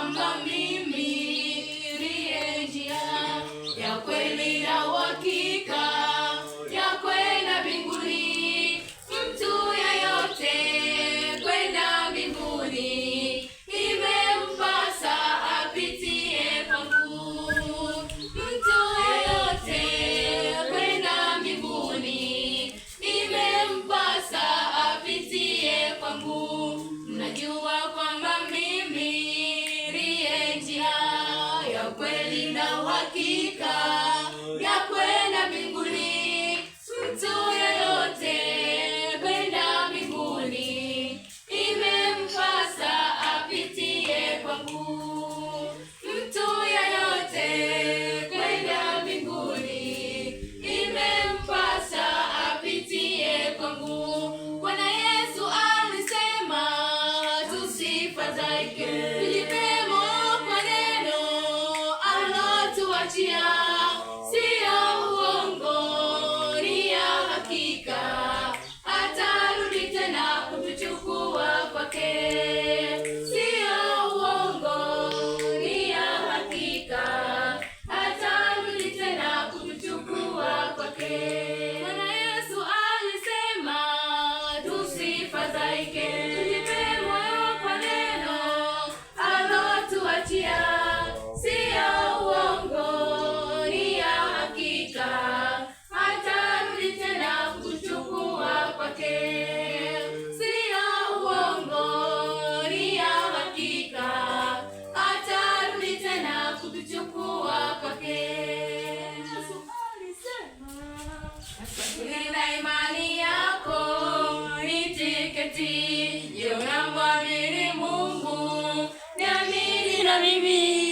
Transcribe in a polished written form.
kwamba mimi ndiye njia ya kweli na uhakika ya kwenda mbinguni. Mtu yeyote kwenda mbinguni imempasa apitie kwangu. Mtu yeyote kwenda mbinguni imempasa apitie kwangu. Mnajua kwamba mimi ndiye njia ya kweli na uhakika ya kwenda mbinguni. Mtu yeyote kwenda mbinguni imempasa apitie kwangu. Mtu yeyote kwenda mbinguni imempasa apitie kwangu. Bwana Yesu alisema tusifadhaike, tujipe moyo kwa neno alotuachia. Sio uongo, ni ya hakika, atarudi tena kutuchukua kwake. Sio uongo, ni ya hakika, atarudi tena kutuchukua kwake. Bwana Yesu alisema tusifadhaike, tujipe moyo kwa neno alotuachia. Sio uongo, ni ya hakika, atarudi tena kutuchukua kwake. Sio uongo, ni ya hakika, atarudi tena kutuchukua kwake. Yesu alisema, linda imani yako ni tiketi. Je, unamwamini Mungu? Niamini na mimi.